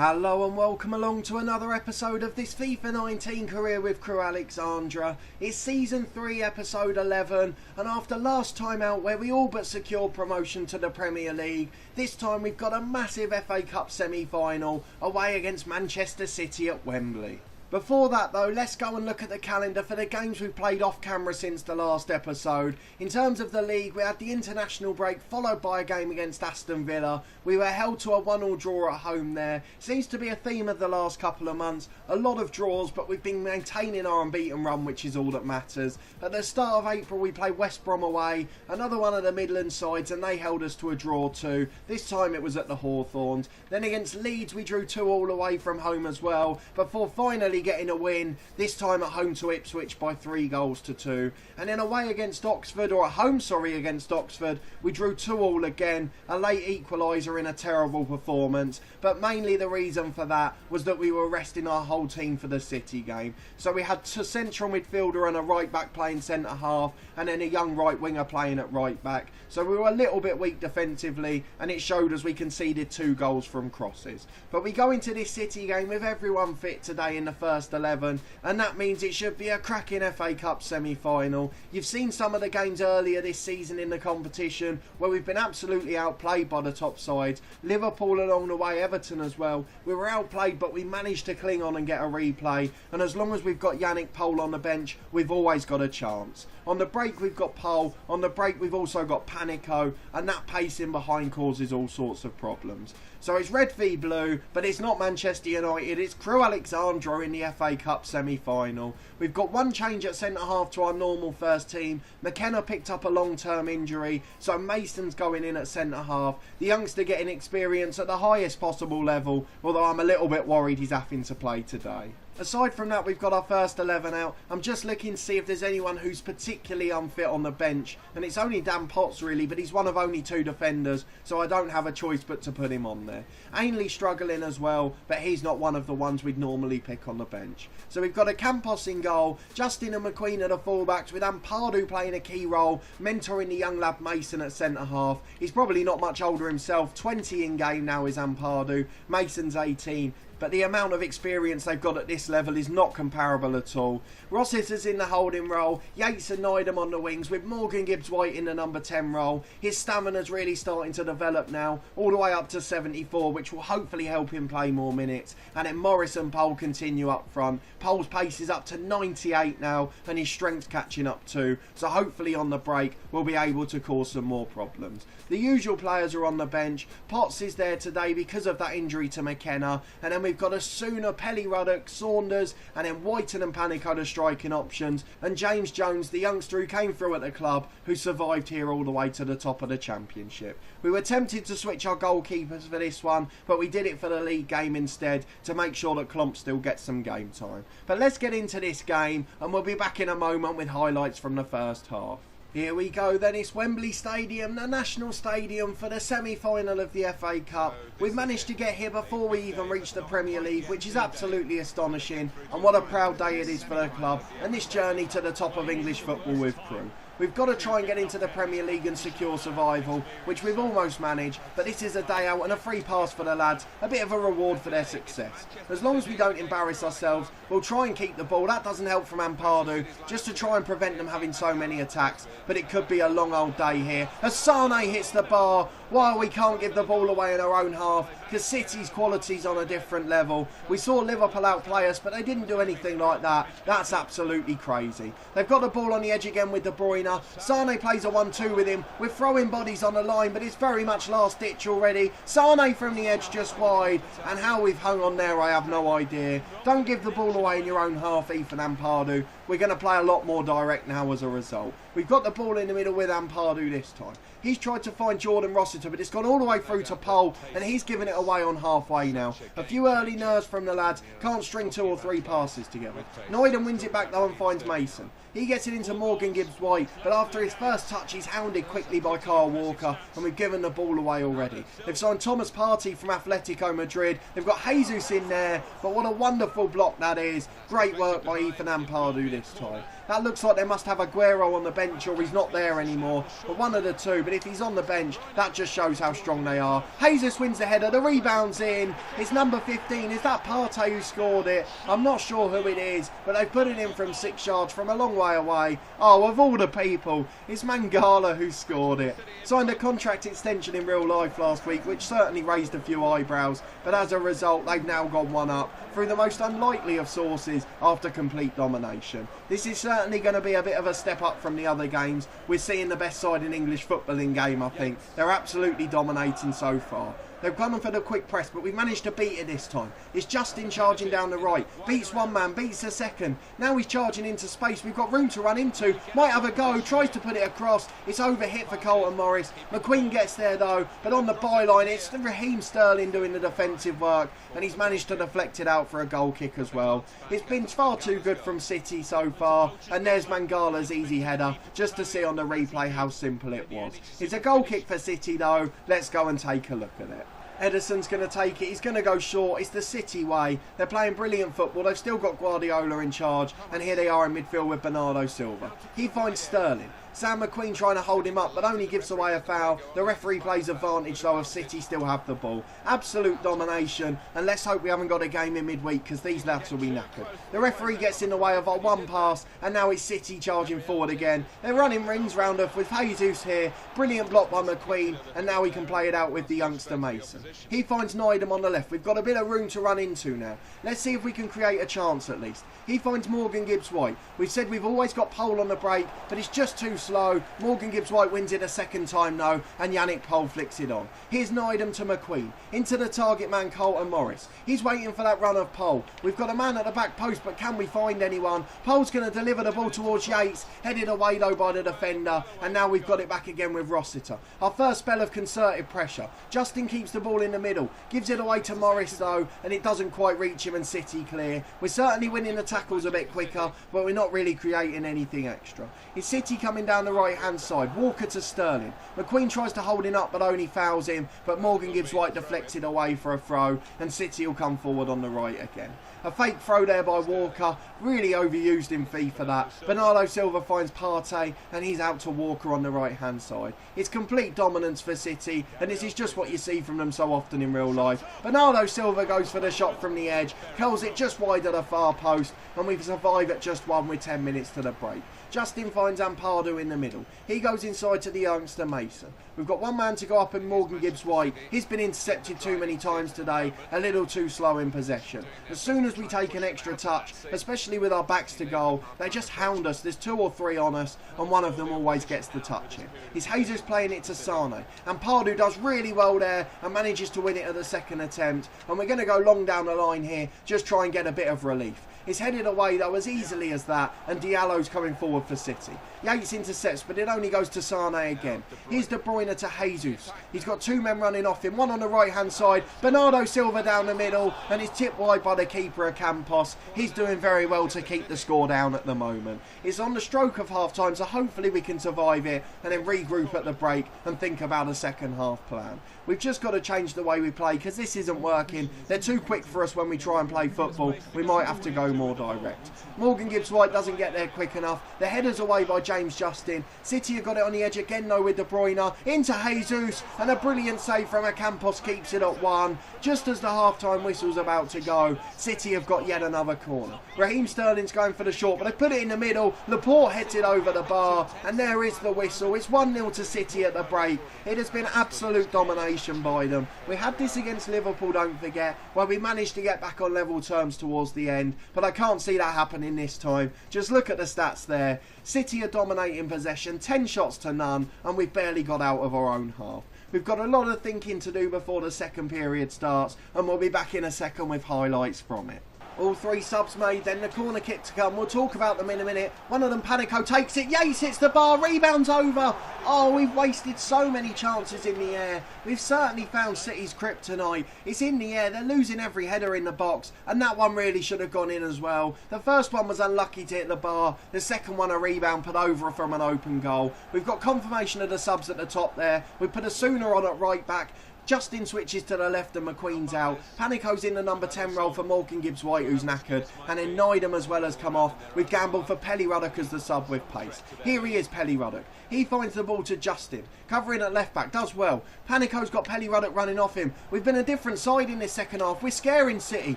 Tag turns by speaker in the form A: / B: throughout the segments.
A: Hello and welcome along to another episode of this FIFA 19 career with Crewe Alexandra. It's Season 3 Episode 11, and after last time out where we all but secured promotion to the Premier League, this time we've got a massive FA Cup semi-final away against Manchester City at Wembley. Before that though, let's go and look at the calendar for the games we've played off camera since the last episode. In terms of the league, we had the international break followed by a game against Aston Villa. We were held to a 1-1 draw at home there. Seems to be a theme of the last couple of months. A lot of draws, but we've been maintaining our unbeaten run, which is all that matters. At the start of April we played West Brom away, another one of the Midland sides, and they held us to a draw too. This time it was at the Hawthorns. Then against Leeds we drew 2-2 away from home as well, before finally getting a win, this time at home to Ipswich by 3-2. And then away against Oxford, or at home against Oxford, we drew 2-2 again, a late equaliser in a terrible performance, but mainly the reason for that was that we were resting our whole team for the City game. So we had a central midfielder and a right back playing centre half, and then a young right winger playing at right back. So we were a little bit weak defensively, and it showed as we conceded 2 goals from crosses. But we go into this City game with everyone fit today in the first 11, and that means it should be a cracking FA Cup semi-final. You've seen some of the games earlier this season in the competition where we've been absolutely outplayed by the top sides. Liverpool along the way, Everton as well. We were outplayed, but we managed to cling on and get a replay, and as long as we've got Yannick Pohl on the bench, we've always got a chance. On the break we've got Pohl, on the break we've also got Panico, and that pacing behind causes all sorts of problems. So it's red v blue, but it's not Manchester United, it's Crewe Alexandra in the FA Cup semi-final. We've got one change at centre-half to our normal first team. McKenna picked up a long-term injury, so Mason's going in at centre-half. The youngster getting experience at the highest possible level, although I'm a little bit worried he's having to play today. Aside from that, we've got our first 11 out. I'm just looking to see if there's anyone who's particularly unfit on the bench. And it's only Dan Potts really, but he's one of only 2 defenders, so I don't have a choice but to put him on there. Ainley struggling as well, but he's not one of the ones we'd normally pick on the bench. So we've got a Campos in goal, Justin and McQueen are the fullbacks, with Ampadu playing a key role, mentoring the young lad Mason at centre-half. He's probably not much older himself, 20 in game now is Ampadu, Mason's 18. But the amount of experience they've got at this level is not comparable at all. Rossiter's in the holding role, Yates and Neidham on the wings, with Morgan Gibbs-White in the number 10 role. His stamina's really starting to develop now, all the way up to 74, which will hopefully help him play more minutes. And then Morris and Pohl continue up front. Pohl's pace is up to 98 now, and his strength's catching up too. So hopefully on the break, we'll be able to cause some more problems. The usual players are on the bench. Potts is there today because of that injury to McKenna. And then we've got Asuna, Pelly Ruddock, Saunders, and then Whiten and Panico the striking options, and James Jones, the youngster who came through at the club, who survived here all the way to the top of the championship. We were tempted to switch our goalkeepers for this one, but we did it for the league game instead to make sure that Klomp still gets some game time. But let's get into this game, and we'll be back in a moment with highlights from the first half. Here we go then, it's Wembley Stadium, the national stadium for the semi-final of the FA Cup. We've managed to get here before we even reached the Premier League, which is absolutely astonishing, and what a proud day it is for the club and this journey to the top of English football with Crewe. We've got to try and get into the Premier League and secure survival, which we've almost managed, but this is a day out and a free pass for the lads, a bit of a reward for their success. As long as we don't embarrass ourselves, we'll try and keep the ball. That doesn't help from Ampadu, just to try and prevent them having so many attacks, but it could be a long old day here. As Sane hits the bar, while we can't give the ball away in our own half, because City's quality's on a different level. We saw Liverpool outplay us, but they didn't do anything like that. That's absolutely crazy. They've got the ball on the edge again with De Bruyne. Sane plays a 1-2 with him. We're throwing bodies on the line, but it's very much last ditch already. Sane from the edge just wide, and how we've hung on there I have no idea. Don't give the ball away in your own half, Ethan Ampadu. We're going to play a lot more direct now as a result. We've got the ball in the middle with Ampadu this time. He's tried to find Jordan Rossiter, but it's gone all the way through to Pohl, and he's given it away on halfway now. A few early nerves from the lads, can't string 2 or 3 passes together. Neidham wins it back though and finds Mason. He gets it into Morgan Gibbs-White, but after his first touch he's hounded quickly by Kyle Walker, and we've given the ball away already. They've signed Thomas Partey from Atletico Madrid. They've got Jesus in there, but what a wonderful block that is. Great work by Ethan Ampadu this time. That looks like they must have Aguero on the bench or he's not there anymore. But one of the two. But if he's on the bench, that just shows how strong they are. Jesus wins the header. The rebound's in. It's number 15. Is that Partey who scored it? I'm not sure who it is. But they've put it in from 6 yards from a long way away. Oh, of all the people, it's Mangala who scored it. Signed a contract extension in real life last week, which certainly raised a few eyebrows. But as a result, they've now gone one up through the most unlikely of sources after complete domination. This is certainly going to be a bit of a step up from the other games. We're seeing the best side in English football in game, I think. They're absolutely dominating so far. They've gone for the quick press, but we've managed to beat it this time. It's Justin charging down the right. Beats one man, beats a second. Now he's charging into space. We've got room to run into. Might have a go. Tries to put it across. It's overhit for Colton Morris. McQueen gets there though, but on the byline it's Raheem Sterling doing the defensive work, and he's managed to deflect it out for a goal kick as well. It's been far too good from City so far, and there's Mangala's easy header, just to see on the replay how simple it was. It's a goal kick for City though. Let's go and take a look at it. Ederson's going to take it. He's going to go short. It's the City way. They're playing brilliant football. They've still got Guardiola in charge. And here they are in midfield with Bernardo Silva. He finds Sterling. Sam McQueen trying to hold him up, but only gives away a foul. The referee plays advantage, though, of City still have the ball. Absolute domination, and let's hope we haven't got a game in midweek, because these lads will be knackered. The referee gets in the way of our one pass, and now it's City charging forward again. They're running rings round us with Jesus here. Brilliant block by McQueen, and now he can play it out with the youngster Mason. He finds Nydam on the left. We've got a bit of room to run into now. Let's see if we can create a chance at least. He finds Morgan Gibbs-White. We've said we've always got Pole on the break, but it's just too slow. Morgan Gibbs-White wins it a second time though, and Yannick Pole flicks it on. Here's Nydam to McQueen. Into the target man, Colton Morris. He's waiting for that run of Pole. We've got a man at the back post, but can we find anyone? Pole's going to deliver the ball towards Yates. Headed away though by the defender, and now we've got it back again with Rossiter. Our first spell of concerted pressure. Justin keeps the ball in the middle. Gives it away to Morris though, and it doesn't quite reach him, and City clear. We're certainly winning the tackles a bit quicker, but we're not really creating anything extra. It's City coming down the right hand side. Walker to Sterling. McQueen tries to hold him up but only fouls him, but Morgan Gibbs-White deflects it away for a throw, and City will come forward on the right again. A fake throw there by Walker, really overused in FIFA that. Bernardo Silva finds Partey, and he's out to Walker on the right hand side. It's complete dominance for City, and this is just what you see from them so often in real life. Bernardo Silva goes for the shot from the edge, curls it just wide of the far post, and we survive at just 1 with 10 minutes to the break. Justin finds Ampadu in the middle. He goes inside to the youngster Mason. We've got one man to go up in Morgan Gibbs-White. He's been intercepted too many times today, a little too slow in possession. As soon as we take an extra touch, especially with our backs to goal, they just hound us. There's 2 or 3 on us, and one of them always gets the touch in. It's Jesus playing it to Sane. Ampadu does really well there and manages to win it at the second attempt. And we're going to go long down the line here, just try and get a bit of relief. It's headed away though as easily as that, and Diallo's coming forward for City. Yates intercepts, but it only goes to Sane again. Here's De Bruyne to Jesus. He's got 2 men running off him, one on the right hand side. Bernardo Silva down the middle, and he's tipped wide by the keeper Campos. He's doing very well to keep the score down at the moment. It's on the stroke of half time, so hopefully we can survive it and then regroup at the break and think about a second half plan. We've just got to change the way we play, because this isn't working. They're too quick for us when we try and play football. We might have to go more direct. Morgan Gibbs-White doesn't get there quick enough. The header's away by James Justin. City have got it on the edge again though with De Bruyne. Into Jesus, and a brilliant save from Campos keeps it at 1. Just as the half-time whistle's about to go, City have got yet another corner. Raheem Sterling's going for the short, but they put it in the middle. Laporte heads it over the bar, and there is the whistle. It's 1-0 to City at the break. It has been absolute domination by them. We had this against Liverpool, don't forget, where we managed to get back on level terms towards the end, but I can't see that happening this time. Just look at the stats there. City are dominating possession, 10 shots to none, and we've barely got out of our own half. We've got a lot of thinking to do before the second period starts, and we'll be back in a second with highlights from it. All 3 subs made, then the corner kick to come. We'll talk about them in a minute. One of them, Panico, takes it. Yates hits the bar. Rebounds over. Oh, we've wasted so many chances in the air. We've certainly found City's kryptonite. It's in the air. They're losing every header in the box. And that one really should have gone in as well. The first one was unlucky to hit the bar. The second one, a rebound put over from an open goal. We've got confirmation of the subs at the top there. We put a Sooner on at right back. Justin switches to the left and McQueen's out. Panico's in the number 10 role for Morgan Gibbs-White, who's knackered. And then Needham as well has come off. We've gambled for Pelly Ruddock as the sub with pace. Here he is, Pelly Ruddock. He finds the ball to Justin. Covering at left back, does well. Panico's got Pelly Ruddock running off him. We've been a different side in this second half. We're scaring City.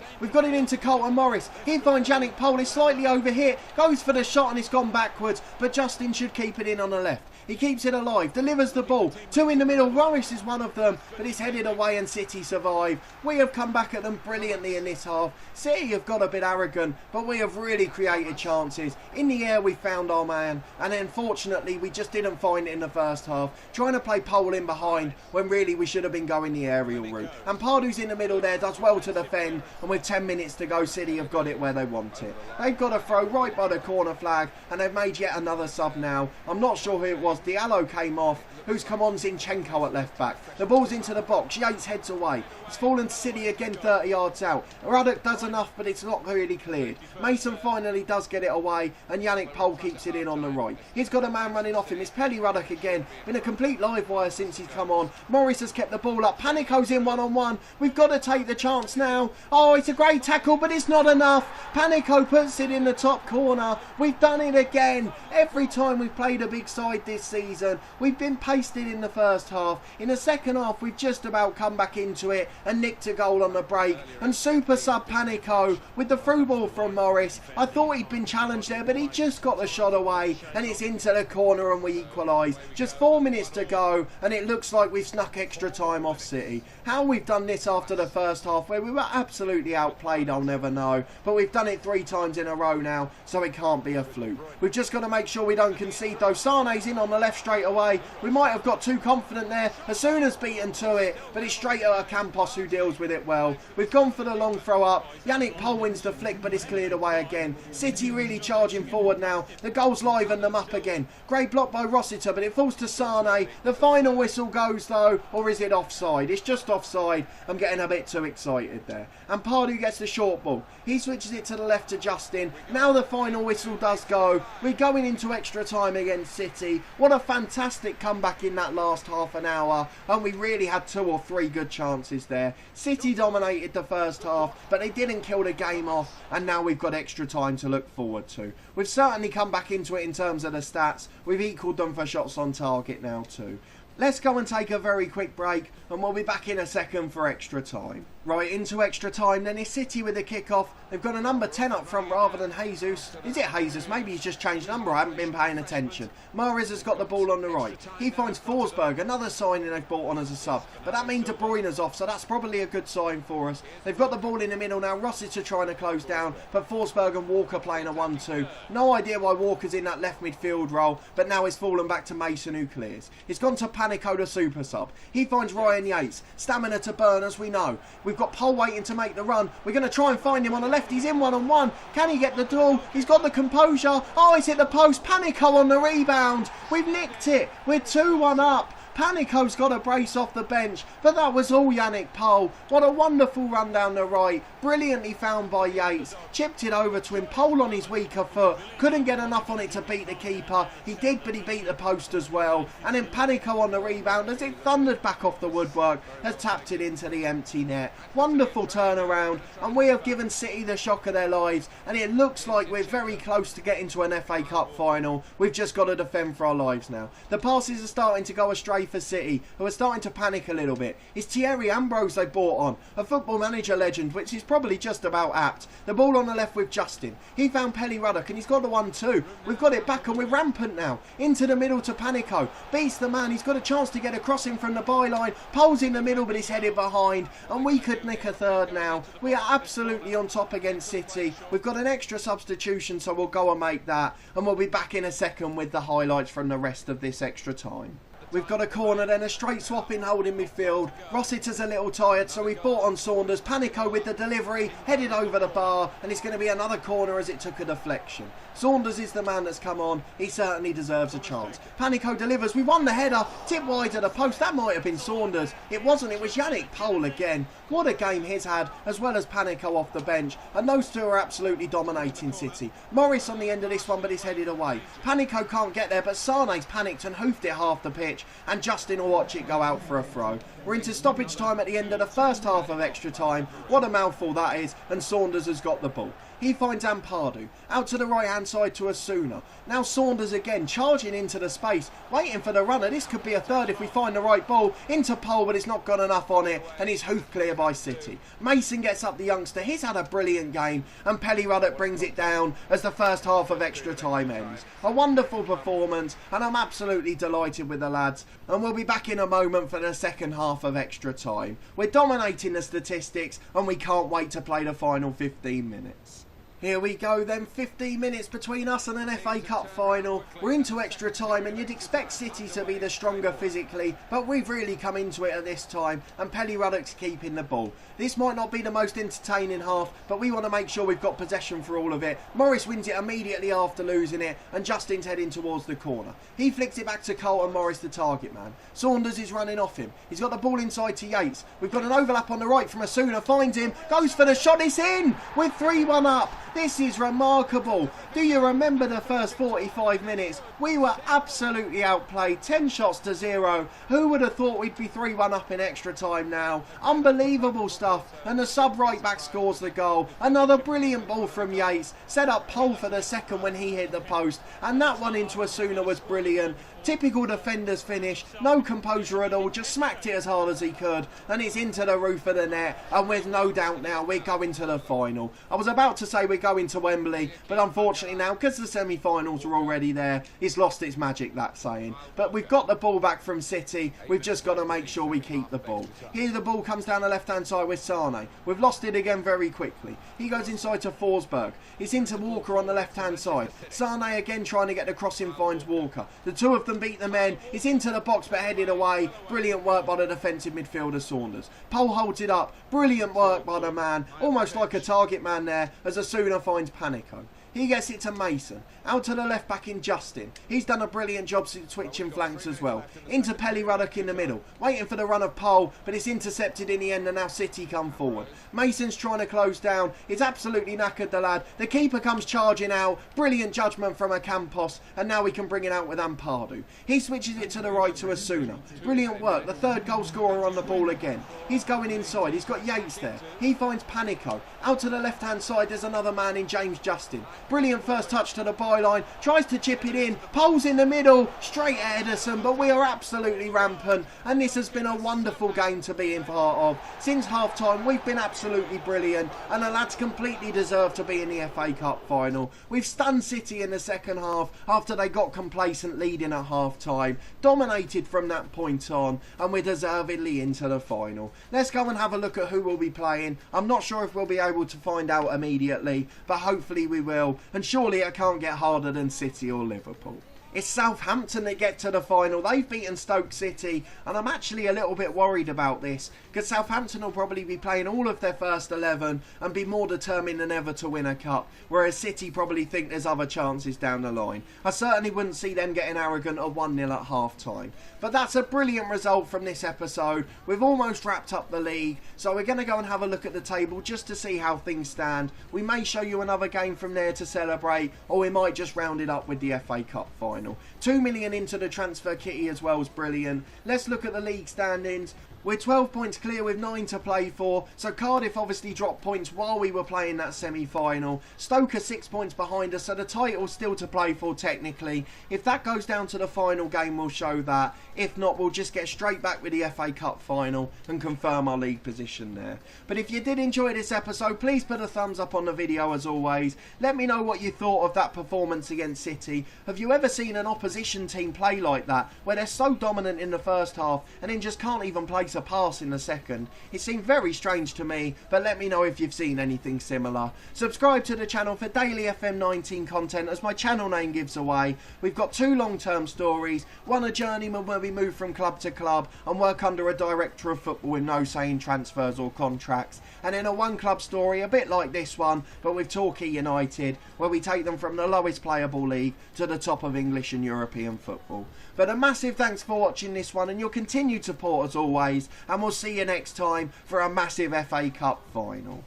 A: We've got it into Colton Morris. He finds Yannick Pohl, is slightly overhit. Goes for the shot and it's gone backwards. But Justin should keep it in on the left. He keeps it alive, delivers the ball. Two in the middle, Morris is one of them, but it's headed away and City survive. We have come back at them brilliantly in this half. City have got a bit arrogant, but we have really created chances. In the air we found our man, and unfortunately we just didn't find it in the first half. Trying to play Pohl in behind, when really we should have been going the aerial route. And Pardew's in the middle there, does well to defend, and with 10 minutes to go, City have got it where they want it. They've got a throw right by the corner flag, and they've made yet another sub now. I'm not sure who it was. Diallo came off. Who's come on? Zinchenko at left back. The ball's into the box. Yates heads away. It's fallen to City again 30 yards out. Ruddock does enough, but it's not really cleared. Mason finally does get it away, and Yannick Pohl keeps it in on the right. He's got a man running off him. It's Pelly Ruddock again. Been a complete live wire since he's come on. Morris has kept the ball up. Panico's in one-on-one. We've got to take the chance now. Oh, it's a great tackle, but it's not enough. Panico puts it in the top corner. We've done it again. Every time we've played a big side this season, we've been pasted in the first half. In the second half, we've just about come back into it and nicked a goal on the break. And super sub Panico with the through ball from Morris. I thought he'd been challenged there, but he just got the shot away and it's into the corner and we equalise. Just 4 minutes to go and it looks like we've snuck extra time off City. How we've done this after the first half where we were absolutely outplayed, I'll never know. But we've done it 3 times in a row now, so it can't be a fluke. We've just got to make sure we don't concede though. Sane's in on the left straight away. We might have got too confident there. As soon as beaten to it, but it's straight at Campos who deals with it well. We've gone for the long throw up. Yannick Pohl wins the flick, but it's cleared away again. City really charging forward now. The goals liven them up again. Great block by Rossiter, but it falls to Sane. The final whistle goes though, or is it offside? It's just offside. I'm getting a bit too excited there. And Pardew gets the short ball. He switches it to the left to Justin. Now the final whistle does go. We're going into extra time against City. What a fantastic comeback in that last half an hour. And we really had 2 or 3 good chances there. City dominated the first half, but they didn't kill the game off. And now we've got extra time to look forward to. We've certainly come back into it in terms of the stats. We've equalled them for shots on target now too. Let's go and take a very quick break and we'll be back in a second for extra time. Right, into extra time, then it's City with the kick-off. They've got a number 10 up front rather than Jesus. Is it Jesus? Maybe he's just changed number. I haven't been paying attention. Mahrez has got the ball on the right. He finds Forsberg, another signing they've brought on as a sub. But that means De Bruyne's off, so that's probably a good sign for us. They've got the ball in the middle now. Rossiter trying to close down, but Forsberg and Walker playing a 1-2. No idea why Walker's in that left midfield role, but now it's fallen back to Mason who clears. It's gone to Panico, the super sub. He finds Ryan Yates. Stamina to burn, as we know. We've got Pohl waiting to make the run. We're going to try and find him on the left. He's in one-on-one. Can he get the duel? He's got the composure. Oh, it's hit the post. Panico on the rebound. We've nicked it. We're 2-1 up. Panico's got a brace off the bench, but that was all Yannick Pohl. What a wonderful run down the right. Brilliantly found by Yates. Chipped it over to him. Pohl on his weaker foot. Couldn't get enough on it to beat the keeper. He did, but he beat the post as well. And then Panico on the rebound as it thundered back off the woodwork has tapped it into the empty net. Wonderful turnaround, and we have given City the shock of their lives, and it looks like we're very close to getting to an FA Cup final. We've just got to defend for our lives now. The passes are starting to go astray for City, who are starting to panic a little bit. It's Thierry Ambrose they bought on, a Football Manager legend, which is probably just about apt. The ball on the left with Justin. He found Pelly Ruddock and he's got the 1-2. We've got it back and we're rampant now. Into the middle to Panico. Beats the man. He's got a chance to get a crossing from the byline. Pohl's in the middle, but he's headed behind. And we could nick a third now. We are absolutely on top against City. We've got an extra substitution, so we'll go and make that. And we'll be back in a second with the highlights from the rest of this extra time. We've got a corner, then a straight swap in holding midfield. Rossiter's a little tired, so we've brought on Saunders. Panico with the delivery, headed over the bar, and it's going to be another corner as it took a deflection. Saunders is the man that's come on. He certainly deserves a chance. Panico delivers. We won the header. Tip wide at the post. That might have been Saunders. It wasn't. It was Yannick Pohl again. What a game he's had, as well as Panico off the bench. And those two are absolutely dominating City. Morris on the end of this one, but he's headed away. Panico can't get there, but Sane's panicked and hoofed it half the pitch. pitch, and Justin will watch it go out for a throw. We're into stoppage time at the end of the first half of extra time. What a mouthful that is, and Saunders has got the ball. He finds Ampadu, out to the right hand side to Asuna. Now Saunders again, charging into the space, waiting for the runner. This could be a third if we find the right ball. Into Pole, but it's not got enough on it, and he's hoofed clear by City. Mason gets up the youngster. He's had a brilliant game, and Pelly Ruddock brings it down as the first half of extra time ends. A wonderful performance, and I'm absolutely delighted with the lads. And we'll be back in a moment for the second half of extra time. We're dominating the statistics, and we can't wait to play the final 15 minutes. Here we go then, 15 minutes between us and an FA Cup final. We're into extra time, and you'd expect City to be the stronger physically, but we've really come into it at this time, and Pelly Ruddock's keeping the ball. This might not be the most entertaining half, but we want to make sure we've got possession for all of it. Morris wins it immediately after losing it, and Justin's heading towards the corner. He flicks it back to Carlton Morris, the target man. Saunders is running off him. He's got the ball inside to Yates. We've got an overlap on the right from Asuna, finds him, goes for the shot, it's in! We're 3-1 up. This is remarkable. Do you remember the first 45 minutes? We were absolutely outplayed, 10 shots to 0. Who would have thought we'd be 3-1 up in extra time now? Unbelievable stuff. And the sub right back scores the goal. Another brilliant ball from Yates. Set up Pole for the second when he hit the post. And that one into Asuna was brilliant. Typical defender's finish, no composure at all, just smacked it as hard as he could, and it's into the roof of the net, and with no doubt now we're going to the final. I was about to say we're going to Wembley, but unfortunately now, because the semi-finals are already there, it's lost its magic, that saying. But we've got the ball back from City, we've just got to make sure we keep the ball. Here the ball comes down the left-hand side with Sane. We've lost it again very quickly. He goes inside to Forsberg. It's into Walker on the left-hand side. Sane again trying to get the crossing, finds Walker. The two of them beat the men. It's into the box but headed away. Brilliant work by the defensive midfielder Saunders. Pole holds it up. Brilliant work by the man. Almost like a target man there as Asuna finds Panico. He gets it to Mason. Out to the left back in Justin. He's done a brilliant job switching flanks as well. Into Pelly Ruddock in the middle. Waiting for the run of Pole, but it's intercepted in the end and now City come forward. Mason's trying to close down. It's absolutely knackered, the lad. The keeper comes charging out. Brilliant judgment from Ocampos, and now we can bring it out with Ampadu. He switches it to the right to Asuna. Brilliant work. The third goal scorer on the ball again. He's going inside. He's got Yates there. He finds Panico. Out to the left-hand side, there's another man in James Justin. Brilliant first touch to the byline, tries to chip it in, Pole's in the middle, straight at Ederson, but we are absolutely rampant, and this has been a wonderful game to be in part of. Since half-time, we've been absolutely brilliant, and the lads completely deserve to be in the FA Cup final. We've stunned City in the second half after they got complacent leading at half-time, dominated from that point on, and we're deservedly into the final. Let's go and have a look at who we'll be playing. I'm not sure if we'll be able to find out immediately, but hopefully we will. And surely it can't get harder than City or Liverpool. It's Southampton that get to the final. They've beaten Stoke City, and I'm actually a little bit worried about this because Southampton will probably be playing all of their first 11 and be more determined than ever to win a cup, whereas City probably think there's other chances down the line. I certainly wouldn't see them getting arrogant at 1-0 at half-time. But that's a brilliant result from this episode. We've almost wrapped up the league, so we're going to go and have a look at the table just to see how things stand. We may show you another game from there to celebrate, or we might just round it up with the FA Cup final. 2 million into the transfer kitty as well is brilliant. Let's look at the league standings. We're 12 points clear with 9 to play for, so Cardiff obviously dropped points while we were playing that semi-final. Stoke are 6 points behind us, so the title's still to play for technically. If that goes down to the final game, we'll show that. If not, we'll just get straight back with the FA Cup final and confirm our league position there. But if you did enjoy this episode, please put a thumbs up on the video as always. Let me know what you thought of that performance against City. Have you ever seen an opposition team play like that, where they're so dominant in the first half and then just can't even place a pass in the second? It seemed very strange to me, but let me know if you've seen anything similar. Subscribe to the channel for daily FM19 content, as my channel name gives away. We've got 2 long-term stories, one a journeyman where we move from club to club and work under a director of football with no say in transfers or contracts, and then a one club story a bit like this one but with Torquay United, where we take them from the lowest playable league to the top of English and European football. But a massive thanks for watching this one and your continued support as always, and we'll see you next time for a massive FA Cup final.